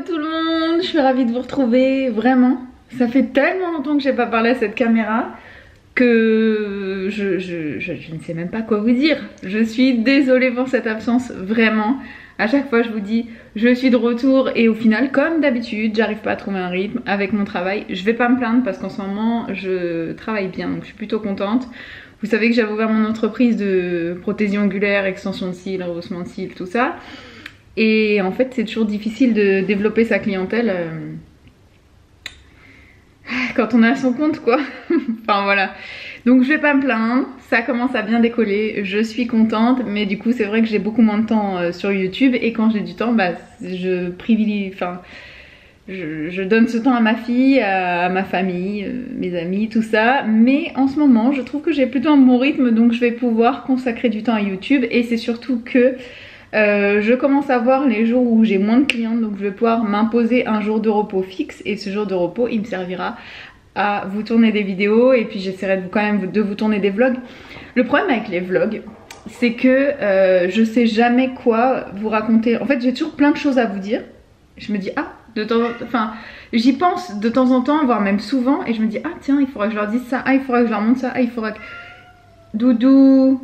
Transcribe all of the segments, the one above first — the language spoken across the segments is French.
Hello tout le monde, je suis ravie de vous retrouver, vraiment. Ça fait tellement longtemps que j'ai pas parlé à cette caméra que je ne sais même pas quoi vous dire. Je suis désolée pour cette absence, vraiment. À chaque fois je vous dis, je suis de retour et au final, comme d'habitude, j'arrive pas à trouver un rythme avec mon travail. Je vais pas me plaindre parce qu'en ce moment, je travaille bien, donc je suis plutôt contente. Vous savez que j'avais ouvert mon entreprise de prothésie angulaire, extension de cils, rehaussement de cils, tout ça. Et en fait, c'est toujours difficile de développer sa clientèle quand on est à son compte, quoi. Enfin voilà. Donc je vais pas me plaindre, ça commence à bien décoller, je suis contente, mais du coup c'est vrai que j'ai beaucoup moins de temps sur YouTube et quand j'ai du temps, bah je privilégie, enfin je donne ce temps à ma fille, à ma famille, mes amis, tout ça. Mais en ce moment, je trouve que j'ai plutôt un bon rythme, donc je vais pouvoir consacrer du temps à YouTube et c'est surtout que je commence à voir les jours où j'ai moins de clientes, donc je vais pouvoir m'imposer un jour de repos fixe et ce jour de repos il me servira à vous tourner des vidéos et puis j'essaierai quand même de vous tourner des vlogs. Le problème avec les vlogs, c'est que je sais jamais quoi vous raconter. En fait j'ai toujours plein de choses à vous dire. Je me dis ah, de temps en temps, enfin j'y pense de temps en temps, voire même souvent, et je me dis ah tiens il faudra que je leur dise ça, ah il faudra que je leur montre ça, ah il faudra que... Doudou,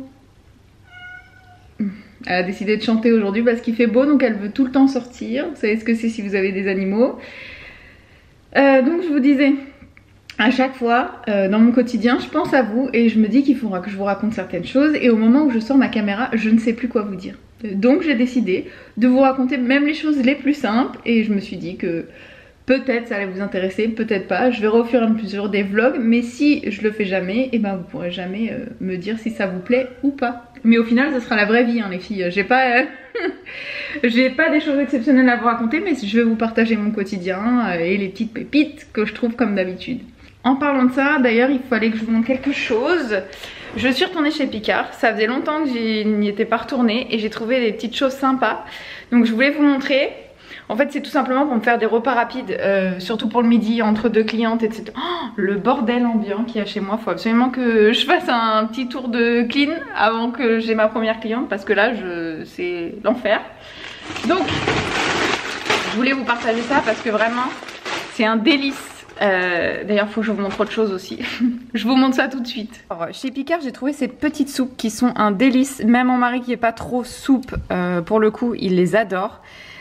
elle a décidé de chanter aujourd'hui parce qu'il fait beau, donc elle veut tout le temps sortir. Vous savez ce que c'est si vous avez des animaux. Donc je vous disais, à chaque fois dans mon quotidien, je pense à vous et je me dis qu'il faudra que je vous raconte certaines choses. Et au moment où je sors ma caméra, je ne sais plus quoi vous dire. Donc j'ai décidé de vous raconter même les choses les plus simples. Et je me suis dit que peut-être ça allait vous intéresser, peut-être pas. Je vais refaire un plusieurs des vlogs, mais si je le fais jamais, et ben vous pourrez jamais me dire si ça vous plaît ou pas. Mais au final, ça sera la vraie vie, hein, les filles. J'ai pas, j'ai pas des choses exceptionnelles à vous raconter, mais je vais vous partager mon quotidien et les petites pépites que je trouve comme d'habitude. En parlant de ça, d'ailleurs, il fallait que je vous montre quelque chose. Je suis retournée chez Picard. Ça faisait longtemps que je n'y étais pas retournée et j'ai trouvé des petites choses sympas. Donc je voulais vous montrer. En fait c'est tout simplement pour me faire des repas rapides, surtout pour le midi, entre deux clientes, etc. Oh, le bordel ambiant qu'il y a chez moi, il faut absolument que je fasse un petit tour de clean avant que j'ai ma première cliente parce que là c'est l'enfer. Donc je voulais vous partager ça parce que vraiment c'est un délice. D'ailleurs il faut que je vous montre autre chose aussi. Je vous montre ça tout de suite. Alors, chez Picard j'ai trouvé ces petites soupes qui sont un délice. Même mon mari qui est pas trop soupe, pour le coup il les adore.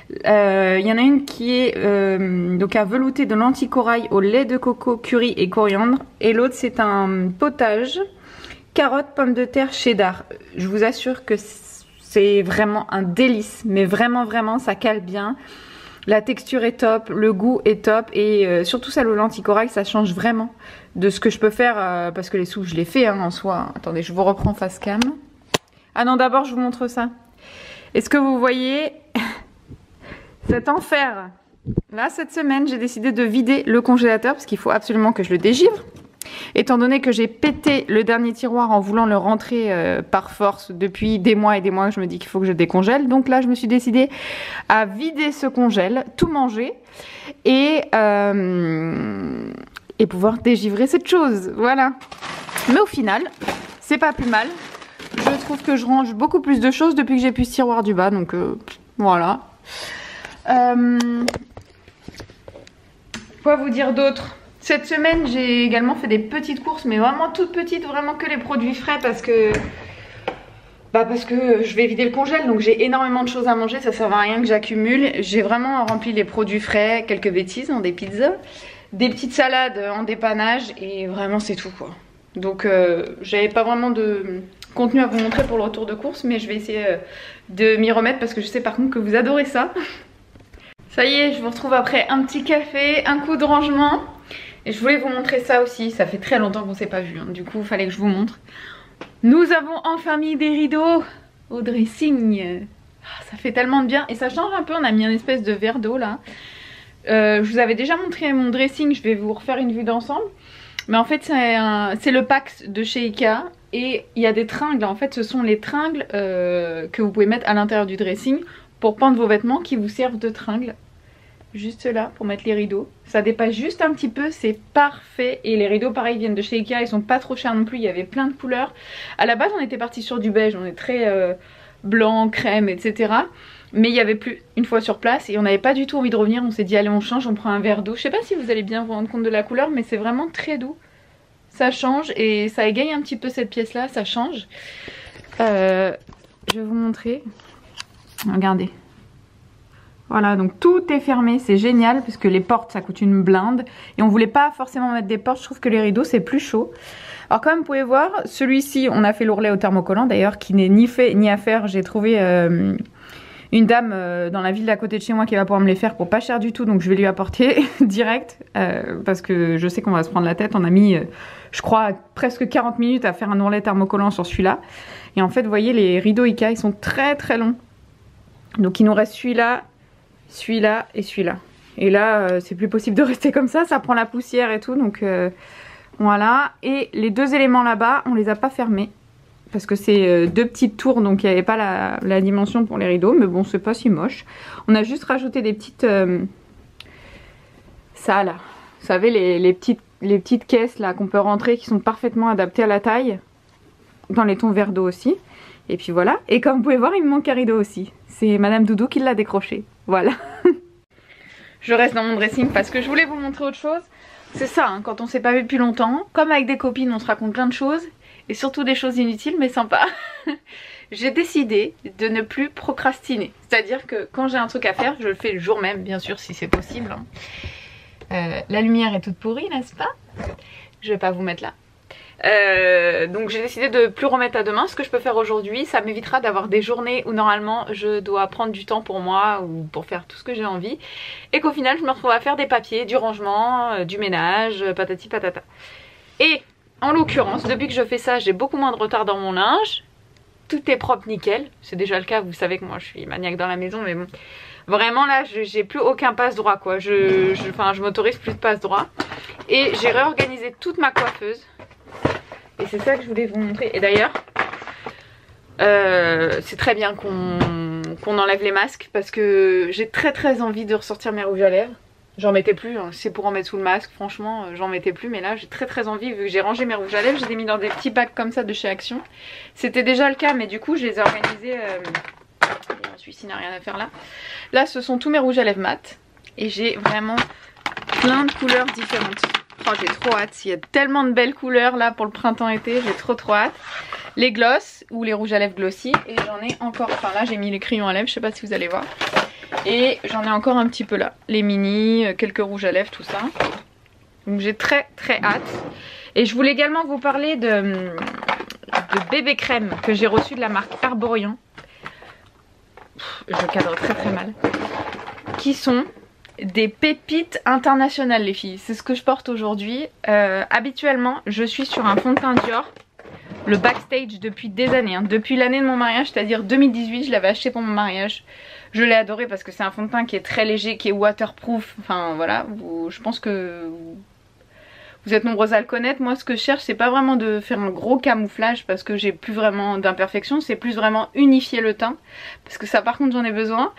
Il y en a une qui est donc un velouté de lentilles corail au lait de coco, curry et coriandre. Et l'autre c'est un potage, carottes, pommes de terre, cheddar. Je vous assure que c'est vraiment un délice. Mais vraiment ça cale bien. La texture est top, le goût est top. Et surtout celle aux lentilles corail, ça change vraiment de ce que je peux faire. Parce que les soupes je les fais hein, en soi. Attendez, je vous reprends face cam. Ah non, d'abord je vous montre ça. Est-ce que vous voyez... cet enfer. Là cette semaine j'ai décidé de vider le congélateur parce qu'il faut absolument que je le dégivre. Étant donné que j'ai pété le dernier tiroir en voulant le rentrer par force depuis des mois et des mois, je me dis qu'il faut que je décongèle. Donc là je me suis décidée à vider ce congèle, tout manger et pouvoir dégivrer cette chose. Voilà. Mais au final c'est pas plus mal. Je trouve que je range beaucoup plus de choses depuis que j'ai pu ce tiroir du bas. Donc voilà. Quoi vous dire d'autre? Cette semaine j'ai également fait des petites courses, mais vraiment toutes petites, vraiment que les produits frais parce que je vais vider le congèle, donc j'ai énormément de choses à manger, ça sert à rien que j'accumule. J'ai vraiment rempli les produits frais, quelques bêtises, des pizzas, des petites salades en dépannage et vraiment c'est tout quoi. Donc j'avais pas vraiment de contenu à vous montrer pour le retour de course, mais je vais essayer de m'y remettre parce que je sais par contre que vous adorez ça. Ça y est, je vous retrouve après un petit café, un coup de rangement. Et je voulais vous montrer ça aussi, ça fait très longtemps qu'on ne s'est pas vu, hein. Du coup il fallait que je vous montre. Nous avons enfin mis des rideaux au dressing. Ça fait tellement de bien et ça change un peu, on a mis un espèce de verre d'eau là. Je vous avais déjà montré mon dressing, je vais vous refaire une vue d'ensemble. Mais en fait c'est le Pax de chez Ikea. Et il y a des tringles, en fait ce sont les tringles que vous pouvez mettre à l'intérieur du dressing pour pendre vos vêtements qui vous servent de tringles. Juste là pour mettre les rideaux. Ça dépasse juste un petit peu, c'est parfait. Et les rideaux pareil viennent de chez Ikea, ils sont pas trop chers non plus, il y avait plein de couleurs. À la base on était parti sur du beige, on est très blanc, crème, etc. Mais il n'y avait plus une fois sur place et on n'avait pas du tout envie de revenir. On s'est dit allez on change, on prend un verre d'eau. Je sais pas si vous allez bien vous rendre compte de la couleur, mais c'est vraiment très doux. Ça change et ça égaye un petit peu cette pièce là, ça change. Je vais vous montrer. Regardez. Voilà, donc tout est fermé, c'est génial parce que les portes ça coûte une blinde et on voulait pas forcément mettre des portes, je trouve que les rideaux c'est plus chaud. Alors comme vous pouvez voir, celui-ci on a fait l'ourlet au thermocollant d'ailleurs qui n'est ni fait ni à faire. J'ai trouvé une dame dans la ville d'à côté de chez moi qui va pouvoir me les faire pour pas cher du tout, donc je vais lui apporter direct parce que je sais qu'on va se prendre la tête. On a mis je crois presque 40 minutes à faire un ourlet thermocollant sur celui-là et en fait vous voyez les rideaux Ikea ils sont très très longs, donc il nous reste celui-là, celui-là et celui-là. Et là, c'est plus possible de rester comme ça prend la poussière et tout, donc voilà. Et les deux éléments là-bas, on les a pas fermés. Parce que c'est deux petites tours, donc il n'y avait pas la dimension pour les rideaux. Mais bon, c'est pas si moche. On a juste rajouté des petites... ça là. Vous savez, les petites caisses là qu'on peut rentrer qui sont parfaitement adaptées à la taille. Dans les tons vert d'eau aussi. Et puis voilà. Et comme vous pouvez voir, il me manque un rideau aussi. C'est Madame Doudou qui l'a décroché. Voilà. Je reste dans mon dressing parce que je voulais vous montrer autre chose. C'est ça, hein, quand on s'est pas vu depuis longtemps. Comme avec des copines, on se raconte plein de choses. Et surtout des choses inutiles mais sympas. J'ai décidé de ne plus procrastiner. C'est-à-dire que quand j'ai un truc à faire, je le fais le jour même, bien sûr, si c'est possible. Hein. La lumière est toute pourrie, n'est-ce pas? Je vais pas vous mettre là. Donc j'ai décidé de plus remettre à demain ce que je peux faire aujourd'hui. Ça m'évitera d'avoir des journées où normalement je dois prendre du temps pour moi ou pour faire tout ce que j'ai envie et qu'au final je me retrouve à faire des papiers, du rangement, du ménage, patati patata. Et en l'occurrence depuis que je fais ça j'ai beaucoup moins de retard dans mon linge. Tout est propre nickel, c'est déjà le cas, vous savez que moi je suis maniaque dans la maison mais bon. Vraiment là j'ai plus aucun passe droit quoi, je m'autorise plus de passe droit. Et j'ai réorganisé toute ma coiffeuse. Et c'est ça que je voulais vous montrer. Et d'ailleurs, c'est très bien qu'on enlève les masques parce que j'ai très envie de ressortir mes rouges à lèvres. J'en mettais plus, hein. C'est pour en mettre sous le masque, franchement, j'en mettais plus. Mais là, j'ai très envie, vu que j'ai rangé mes rouges à lèvres, je les ai mis dans des petits bacs comme ça de chez Action. C'était déjà le cas, mais du coup, je les ai organisés. Celui-ci n'a rien à faire là. Là, ce sont tous mes rouges à lèvres mat. Et j'ai vraiment plein de couleurs différentes. Oh, j'ai trop hâte, il y a tellement de belles couleurs là pour le printemps-été, j'ai trop hâte. Les gloss ou les rouges à lèvres glossy et j'en ai encore, enfin là j'ai mis les crayons à lèvres, je sais pas si vous allez voir. Et j'en ai encore un petit peu là, les mini, quelques rouges à lèvres, tout ça. Donc j'ai très hâte. Et je voulais également vous parler de bébé crème que j'ai reçu de la marque Herborian. Je cadre très mal. Qui sont des pépites internationales les filles, c'est ce que je porte aujourd'hui. Habituellement je suis sur un fond de teint Dior, le Backstage depuis des années, hein. Depuis l'année de mon mariage, c'est-à-dire 2018, je l'avais acheté pour mon mariage. Je l'ai adoré parce que c'est un fond de teint qui est très léger, qui est waterproof, enfin voilà, je pense que vous êtes nombreuses à le connaître. Moi ce que je cherche c'est pas vraiment de faire un gros camouflage parce que j'ai plus vraiment d'imperfections, c'est plus vraiment unifier le teint, parce que ça par contre j'en ai besoin.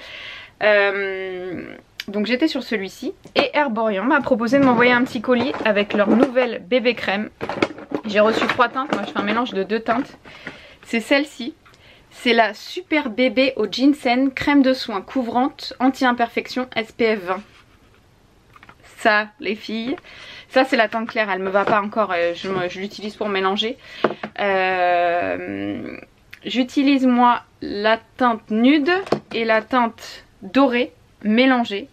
Donc j'étais sur celui-ci et Herborian m'a proposé de m'envoyer un petit colis avec leur nouvelle bébé crème. J'ai reçu 3 teintes, moi je fais un mélange de 2 teintes. C'est celle-ci, c'est la Super Bébé au ginseng crème de soin couvrante anti-imperfection SPF 20. Ça les filles, ça c'est la teinte claire, elle me va pas encore, je l'utilise pour mélanger. J'utilise moi la teinte nude et la teinte dorée mélangée.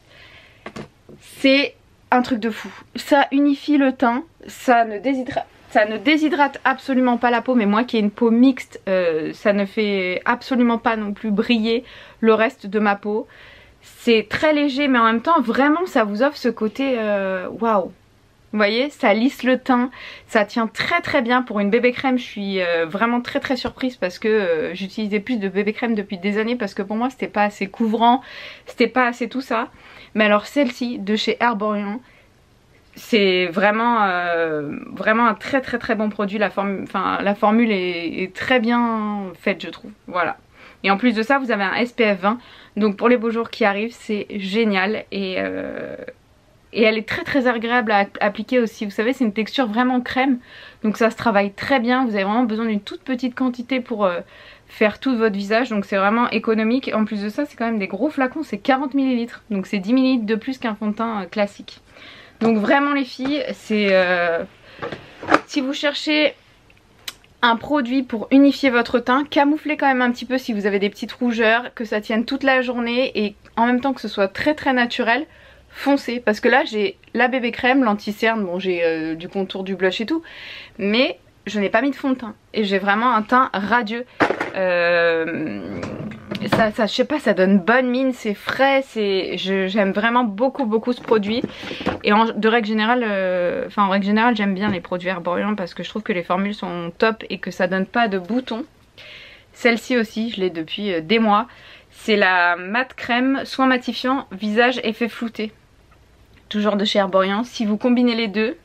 C'est un truc de fou. Ça unifie le teint, ça ne déshydrate absolument pas la peau, mais moi qui ai une peau mixte, ça ne fait absolument pas non plus briller le reste de ma peau. C'est très léger mais en même temps vraiment ça vous offre ce côté waouh. Vous voyez, ça lisse le teint, ça tient très bien pour une bébé crème. Je suis vraiment très surprise parce que j'utilisais plus de bébé crème depuis des années parce que pour moi c'était pas assez couvrant, c'était pas assez tout ça. Mais alors celle-ci de chez Herborian, c'est vraiment un très bon produit. La formule est très bien faite je trouve, voilà. Et en plus de ça vous avez un SPF 20, donc pour les beaux jours qui arrivent c'est génial. Et elle est très agréable à appliquer aussi. Vous savez, c'est une texture vraiment crème. Donc ça se travaille très bien. Vous avez vraiment besoin d'une toute petite quantité pour faire tout votre visage, donc c'est vraiment économique. En plus de ça, c'est quand même des gros flacons, c'est 40 ml, donc c'est 10 ml de plus qu'un fond de teint classique. Donc vraiment les filles, c'est si vous cherchez un produit pour unifier votre teint, camoufler quand même un petit peu si vous avez des petites rougeurs, que ça tienne toute la journée et en même temps que ce soit très très naturel, foncez. Parce que là j'ai la bébé crème, l'anti-cerne, bon j'ai du contour, du blush et tout, mais je n'ai pas mis de fond de teint et j'ai vraiment un teint radieux. Ça je sais pas, ça donne bonne mine, c'est frais, j'aime vraiment beaucoup ce produit. Et en règle générale, j'aime bien les produits Herborian parce que je trouve que les formules sont top et que ça donne pas de boutons. Celle-ci aussi, je l'ai depuis des mois. C'est la mat crème soin matifiant visage effet flouté. Toujours de chez Herborian. Si vous combinez les deux,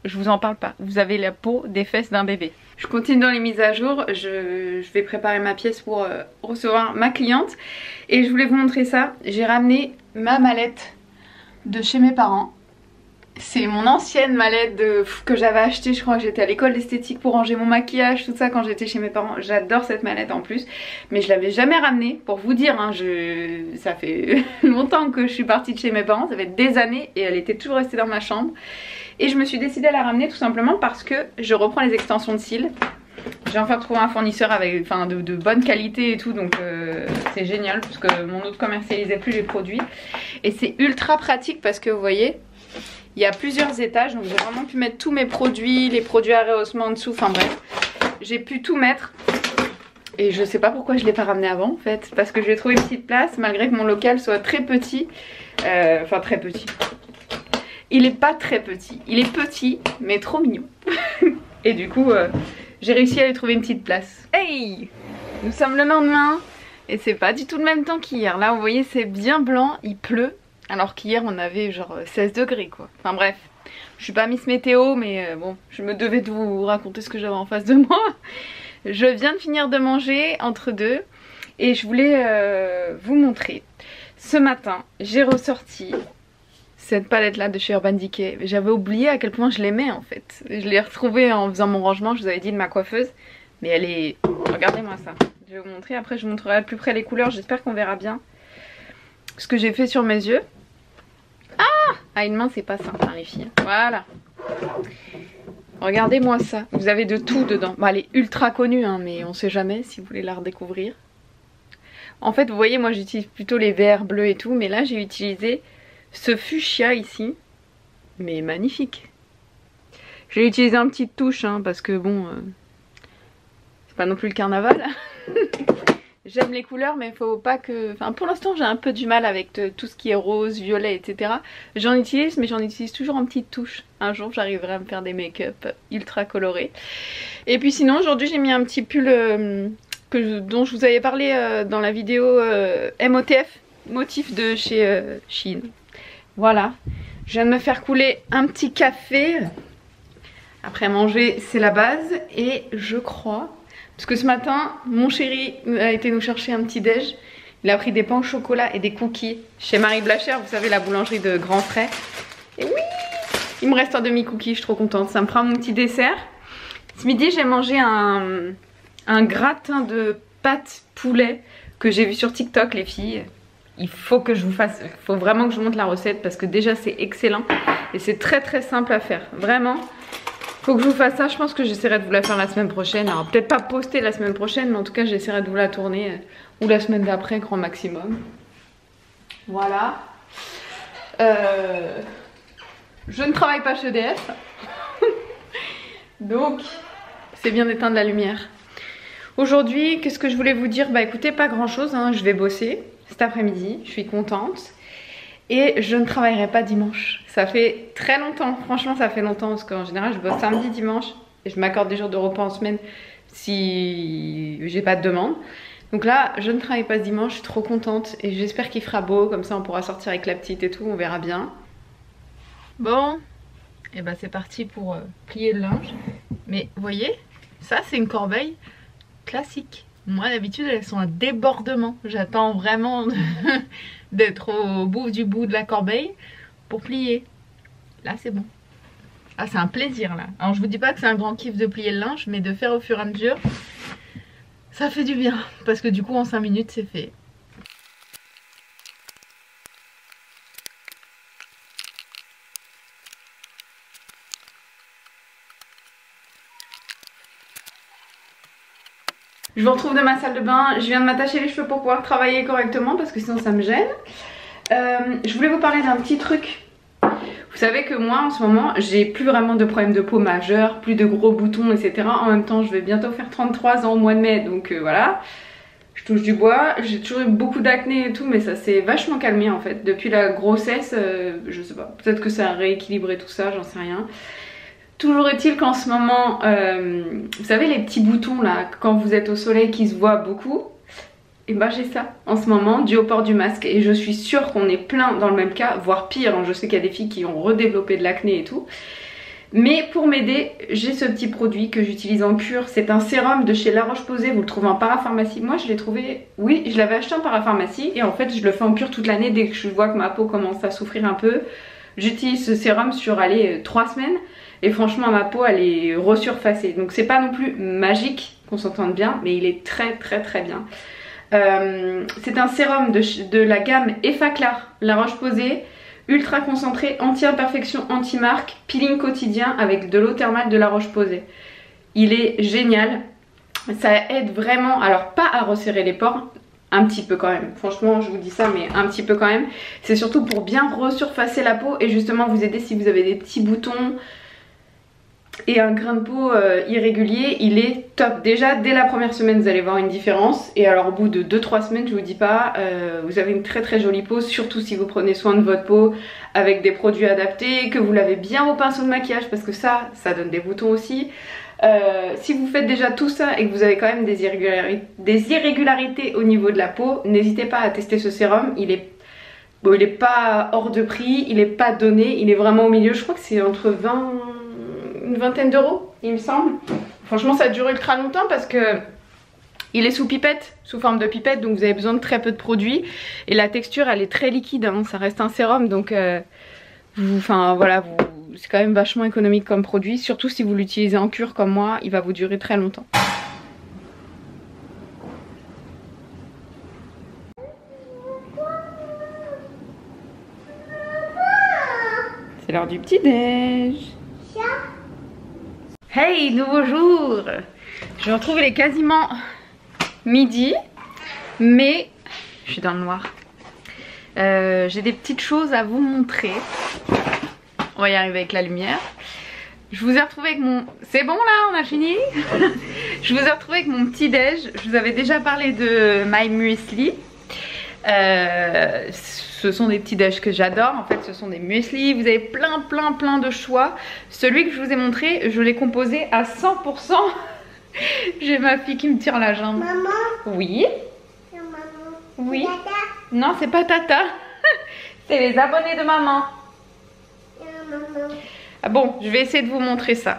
je vous en parle pas, vous avez la peau des fesses d'un bébé. Je continue dans les mises à jour, je vais préparer ma pièce pour recevoir ma cliente. Et je voulais vous montrer ça, j'ai ramené ma mallette de chez mes parents. C'est mon ancienne mallette que j'avais achetée, je crois que j'étais à l'école d'esthétique pour ranger mon maquillage, tout ça quand j'étais chez mes parents. J'adore cette mallette en plus, mais je l'avais jamais ramenée pour vous dire, hein, ça fait longtemps que je suis partie de chez mes parents, ça fait des années et elle était toujours restée dans ma chambre. Et je me suis décidée à la ramener tout simplement parce que je reprends les extensions de cils. J'ai enfin trouvé un fournisseur avec, de bonne qualité et tout, donc c'est génial parce que mon autre commercialisait plus les produits. Et c'est ultra pratique parce que vous voyez, il y a plusieurs étages, donc j'ai vraiment pu mettre tous mes produits, les produits à rehaussement en dessous, enfin bref. J'ai pu tout mettre et je sais pas pourquoi je l'ai pas ramené avant en fait, parce que j'ai trouvé une petite place malgré que mon local soit très petit, très petit. Il est pas très petit, il est petit mais trop mignon. Et du coup j'ai réussi à lui trouver une petite place. Hey, nous sommes le lendemain et c'est pas du tout le même temps qu'hier. Là vous voyez c'est bien blanc, il pleut. Alors qu'hier on avait genre 16 degrés quoi. Enfin bref, je suis pas Miss Météo mais bon, je me devais de vous raconter ce que j'avais en face de moi. Je viens de finir de manger entre deux et je voulais vous montrer. Ce matin j'ai ressorti cette palette là de chez Urban Decay. J'avais oublié à quel point je l'aimais en fait. Je l'ai retrouvée en faisant mon rangement, je vous avais dit de ma coiffeuse. Mais elle est... Regardez-moi ça. Je vais vous montrer, après je vous montrerai de plus près les couleurs, j'espère qu'on verra bien ce que j'ai fait sur mes yeux. Ah, à une main c'est pas simple hein, les filles. Voilà. Regardez-moi ça. Vous avez de tout dedans. Bon, elle est ultra connue hein, mais on sait jamais si vous voulez la redécouvrir. En fait vous voyez moi j'utilise plutôt les verts, bleus et tout. Mais là j'ai utilisé ce fuchsia ici. Mais magnifique. J'ai utilisé une petite touche hein, parce que bon... c'est pas non plus le carnaval. J'aime les couleurs mais faut pas que... Enfin pour l'instant j'ai un peu du mal avec tout ce qui est rose, violet etc. J'en utilise mais j'en utilise toujours en petites touches. Un jour j'arriverai à me faire des make-up ultra colorés. Et puis sinon aujourd'hui j'ai mis un petit pull dont je vous avais parlé dans la vidéo MOTF, motif de chez Shein. Voilà. Je viens de me faire couler un petit café. Après manger c'est la base et je crois... Parce que ce matin, mon chéri a été nous chercher un petit déj. Il a pris des pains au chocolat et des cookies chez Marie Blachère, vous savez la boulangerie de Grand Frais. Et oui, il me reste un demi-cookie, je suis trop contente. Ça me fera mon petit dessert. Ce midi, j'ai mangé un gratin de pâtes poulet que j'ai vu sur TikTok, les filles. Il faut que je vous fasse, il faut vraiment que je vous montre la recette parce que déjà c'est excellent et c'est très très simple à faire. Vraiment. Faut que je vous fasse ça, je pense que j'essaierai de vous la faire la semaine prochaine. Alors peut-être pas poster la semaine prochaine, mais en tout cas j'essaierai de vous la tourner ou la semaine d'après, grand maximum. Voilà. Je ne travaille pas chez EDF. Donc c'est bien d'éteindre la lumière. Aujourd'hui, qu'est-ce que je voulais vous dire? Bah écoutez, pas grand chose, hein. Je vais bosser cet après-midi, je suis contente. Et je ne travaillerai pas dimanche. Ça fait très longtemps, franchement ça fait longtemps parce qu'en général je bosse samedi, dimanche et je m'accorde des jours de repos en semaine si j'ai pas de demande. Donc là je ne travaille pas ce dimanche, je suis trop contente et j'espère qu'il fera beau, comme ça on pourra sortir avec la petite et tout, on verra bien. Bon, et bah c'est parti pour plier le linge. Mais vous voyez, ça c'est une corbeille classique. Moi d'habitude elles sont à débordement, j'attends vraiment d'être au bout du bout de la corbeille pour plier. Là c'est bon. Ah c'est un plaisir là. Alors je vous dis pas que c'est un grand kiff de plier le linge, mais de faire au fur et à mesure Ça fait du bien parce que du coup en 5 minutes c'est fait. Je vous retrouve de ma salle de bain, je viens de m'attacher les cheveux pour pouvoir travailler correctement parce que sinon ça me gêne. Je voulais vous parler d'un petit truc. Vous savez que moi en ce moment j'ai plus vraiment de problèmes de peau majeurs, plus de gros boutons etc. En même temps je vais bientôt faire 33 ans au mois de mai donc voilà. Je touche du bois, j'ai toujours eu beaucoup d'acné et tout mais ça s'est vachement calmé en fait. Depuis la grossesse, je sais pas, peut-être que ça a rééquilibré tout ça, j'en sais rien. Toujours est-il qu'en ce moment, vous savez les petits boutons là, quand vous êtes au soleil qui se voient beaucoup, et ben j'ai ça en ce moment dû au port du masque et je suis sûre qu'on est plein dans le même cas, voire pire, hein. Je sais qu'il y a des filles qui ont redéveloppé de l'acné et tout. Mais pour m'aider, j'ai ce petit produit que j'utilise en cure, c'est un sérum de chez La Roche-Posay, vous le trouvez en parapharmacie. Moi je l'ai trouvé, oui je l'avais acheté en parapharmacie et en fait je le fais en cure toute l'année dès que je vois que ma peau commence à souffrir un peu. J'utilise ce sérum sur allez, 3 semaines. Et franchement ma peau elle est resurfacée. Donc c'est pas non plus magique, qu'on s'entende bien, mais il est très bien. C'est un sérum de la gamme Effaclar La Roche-Posay, ultra concentré, anti-imperfection, anti-marque, peeling quotidien avec de l'eau thermale de La Roche-Posay. Il est génial, ça aide vraiment, alors pas à resserrer les pores, un petit peu quand même, franchement je vous dis ça mais un petit peu quand même. C'est surtout pour bien resurfacer la peau et justement vous aider si vous avez des petits boutons et un grain de peau irrégulier. Il est top. Déjà dès la première semaine vous allez voir une différence et alors au bout de 2-3 semaines je vous dis pas, vous avez une très jolie peau, surtout si vous prenez soin de votre peau avec des produits adaptés, que vous lavez bien au pinceau de maquillage parce que ça donne des boutons aussi. Si vous faites déjà tout ça et que vous avez quand même des irrégularités au niveau de la peau, n'hésitez pas à tester ce sérum. Il est bon, il est pas hors de prix, il est pas donné, il est vraiment au milieu. Je crois que c'est entre une vingtaine d'euros il me semble. Franchement ça dure ultra longtemps parce que il est sous pipette, sous forme de pipette, donc vous avez besoin de très peu de produits et la texture elle est très liquide, hein. Ça reste un sérum donc voilà, c'est quand même vachement économique comme produit, surtout si vous l'utilisez en cure comme moi, il va vous durer très longtemps. C'est l'heure du petit déj. Hey, nouveau jour. Je me retrouve, il est quasiment midi, mais je suis dans le noir. J'ai des petites choses à vous montrer. On va y arriver avec la lumière. Je vous ai retrouvé avec mon... C'est bon là, on a fini. Je vous ai retrouvé avec mon petit déj. Je vous avais déjà parlé de My Muesli. Ce sont des petits déj que j'adore. En fait ce sont des muesli. Vous avez plein de choix. Celui que je vous ai montré, je l'ai composé à 100%. J'ai ma fille qui me tire la jambe. Maman. Oui. Maman. Oui. Tata. Non, c'est pas Tata. C'est les abonnés de maman. Maman. Ah bon, je vais essayer de vous montrer ça.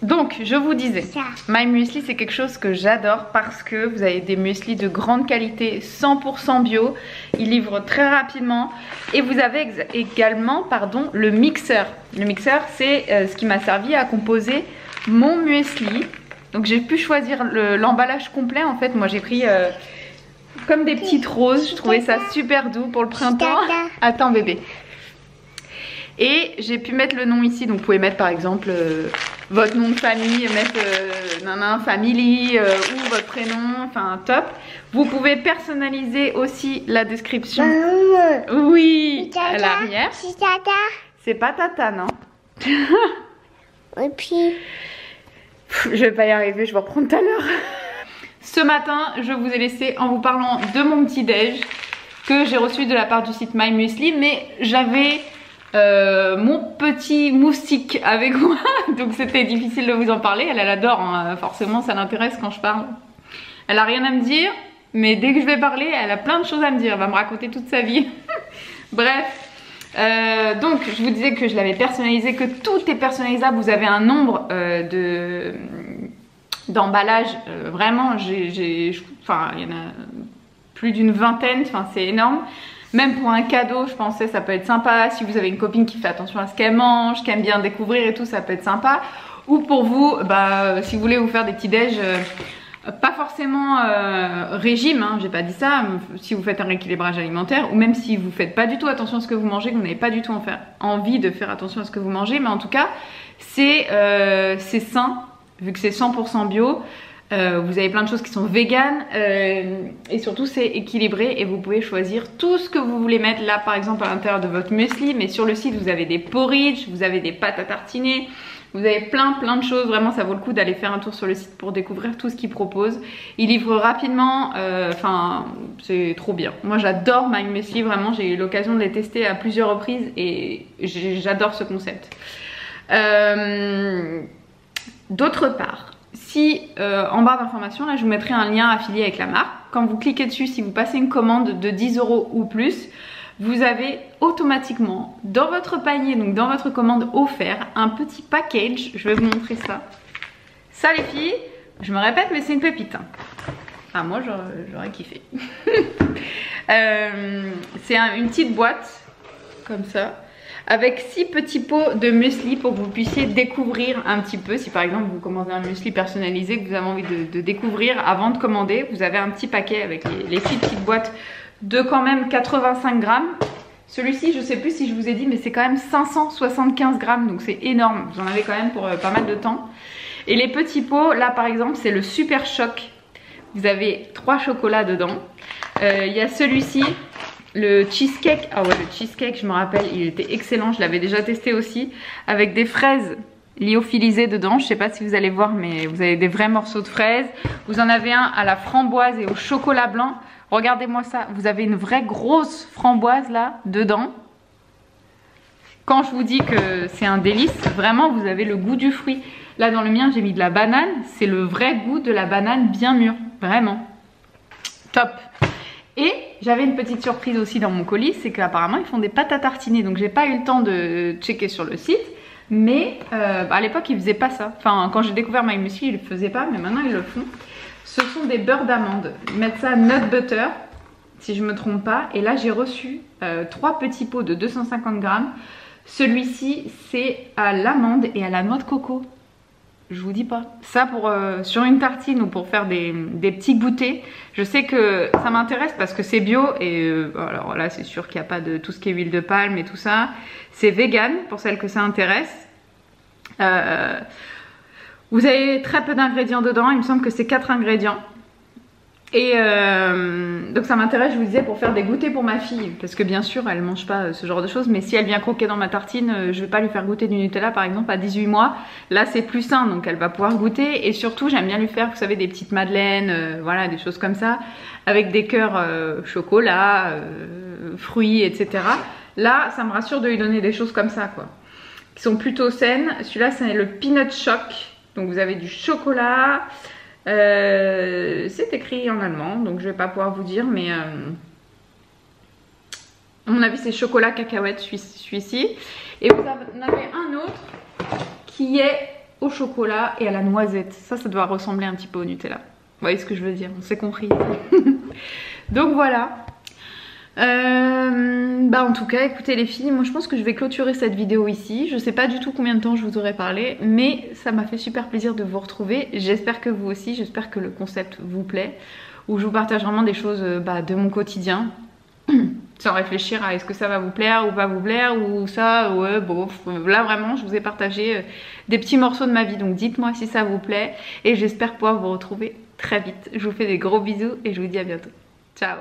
Donc, je vous disais, My Muesli c'est quelque chose que j'adore parce que vous avez des muesli de grande qualité, 100% bio. Ils livrent très rapidement. Et vous avez également, pardon, le mixeur. Le mixeur, c'est ce qui m'a servi à composer mon muesli. Donc, j'ai pu choisir l'emballage complet. En fait, moi, j'ai pris comme des petites roses. Je trouvais ça super doux pour le printemps. Attends, bébé. Et j'ai pu mettre le nom ici, donc vous pouvez mettre par exemple votre nom de famille, mettre Nanin Family ou votre prénom, enfin top. Vous pouvez personnaliser aussi la description. Maman. Oui, Tata. à l'arrière. C'est Tata. C'est pas Tata, non? Et puis. Je vais pas y arriver, je vais reprendre tout à l'heure. Ce matin, je vous ai laissé en vous parlant de mon petit déj que j'ai reçu de la part du site My Muesli, mais j'avais mon petit moustique avec moi, donc c'était difficile de vous en parler. Elle adore, hein. Forcément ça l'intéresse quand je parle. Elle a rien à me dire, mais dès que je vais parler, elle a plein de choses à me dire. Elle va me raconter toute sa vie. Bref, donc je vous disais que je l'avais personnalisé, que tout est personnalisable. Vous avez un nombre d'emballages, vraiment, enfin il y en a plus d'une vingtaine, enfin c'est énorme. Même pour un cadeau, je pensais ça peut être sympa. Si vous avez une copine qui fait attention à ce qu'elle mange, qui aime bien découvrir et tout, ça peut être sympa. Ou pour vous, bah, si vous voulez vous faire des petits déj, pas forcément régime, hein, j'ai pas dit ça, si vous faites un rééquilibrage alimentaire, ou même si vous faites pas du tout attention à ce que vous mangez, que vous n'avez pas du tout envie de faire attention à ce que vous mangez, mais en tout cas, c'est sain, vu que c'est 100% bio. Vous avez plein de choses qui sont véganes et surtout c'est équilibré et vous pouvez choisir tout ce que vous voulez mettre là par exemple à l'intérieur de votre muesli, mais sur le site vous avez des porridge, vous avez des pâtes à tartiner, vous avez plein de choses. Vraiment ça vaut le coup d'aller faire un tour sur le site pour découvrir tout ce qu'ils proposent. Ils livrent rapidement, enfin c'est trop bien. Moi j'adore My Muesli, vraiment j'ai eu l'occasion de les tester à plusieurs reprises et j'adore ce concept. D'autre part, si en barre d'informations, là je vous mettrai un lien affilié avec la marque. Quand vous cliquez dessus, si vous passez une commande de 10 € ou plus, vous avez automatiquement dans votre panier, donc dans votre commande offert, un petit package. Je vais vous montrer ça. Ça les filles, je me répète mais c'est une pépite. Hein. Ah moi j'aurais kiffé. C'est une petite boîte comme ça, avec 6 petits pots de muesli pour que vous puissiez découvrir un petit peu. Si par exemple vous commandez un muesli personnalisé que vous avez envie de découvrir avant de commander, vous avez un petit paquet avec les 6 petites boîtes de quand même 85 grammes. Celui-ci je sais plus si je vous ai dit mais c'est quand même 575 grammes, donc c'est énorme, vous en avez quand même pour pas mal de temps. Et les petits pots là par exemple c'est le super choc, vous avez 3 chocolats dedans. Il y a celui-ci, le cheesecake. Ah ouais, le cheesecake je me rappelle il était excellent, je l'avais déjà testé aussi, avec des fraises lyophilisées dedans. Je sais pas si vous allez voir mais vous avez des vrais morceaux de fraises. Vous en avez un à la framboise et au chocolat blanc. Regardez-moi ça, vous avez une vraie grosse framboise là dedans. Quand je vous dis que c'est un délice, vraiment vous avez le goût du fruit. Là dans le mien j'ai mis de la banane, c'est le vrai goût de la banane bien mûre, vraiment top. Et j'avais une petite surprise aussi dans mon colis, c'est qu'apparemment ils font des pâtes à tartiner, donc j'ai pas eu le temps de checker sur le site, mais à l'époque ils faisaient pas ça. Enfin quand j'ai découvert My Muesli ils le faisaient pas, mais maintenant ils le font. Ce sont des beurres d'amande, ils mettent ça nut butter si je me trompe pas, et là j'ai reçu 3 petits pots de 250 grammes. Celui-ci c'est à l'amande et à la noix de coco. Je vous dis pas. Ça pour sur une tartine ou pour faire des petits goûters. Je sais que ça m'intéresse parce que c'est bio et alors là c'est sûr qu'il n'y a pas de tout ce qui est huile de palme et tout ça. C'est vegan pour celles que ça intéresse. Vous avez très peu d'ingrédients dedans. Il me semble que c'est 4 ingrédients. Et donc ça m'intéresse, je vous disais, pour faire des goûters pour ma fille, parce que bien sûr elle mange pas ce genre de choses, mais si elle vient croquer dans ma tartine, je vais pas lui faire goûter du Nutella par exemple à 18 mois. Là c'est plus sain, donc elle va pouvoir goûter. Et surtout j'aime bien lui faire, vous savez, des petites madeleines, voilà, des choses comme ça, avec des cœurs chocolat, fruits, etc. Là ça me rassure de lui donner des choses comme ça quoi, qui sont plutôt saines. Celui-là c'est le peanut choc, donc vous avez du chocolat. C'est écrit en allemand donc je vais pas pouvoir vous dire, mais à mon avis c'est chocolat cacahuète celui-ci. Et vous en avez un autre qui est au chocolat et à la noisette. Ça doit ressembler un petit peu au Nutella. Vous voyez ce que je veux dire, on s'est compris. Donc voilà. En tout cas écoutez les filles, moi je pense que je vais clôturer cette vidéo ici. Je sais pas du tout combien de temps je vous aurais parlé, mais ça m'a fait super plaisir de vous retrouver. J'espère que vous aussi, j'espère que le concept vous plaît, où je vous partage vraiment des choses de mon quotidien sans réfléchir à est-ce que ça va vous plaire ou pas vous plaire, ou ça ouais bon. Là vraiment je vous ai partagé des petits morceaux de ma vie, donc dites-moi si ça vous plaît et j'espère pouvoir vous retrouver très vite. Je vous fais des gros bisous et je vous dis à bientôt. Ciao.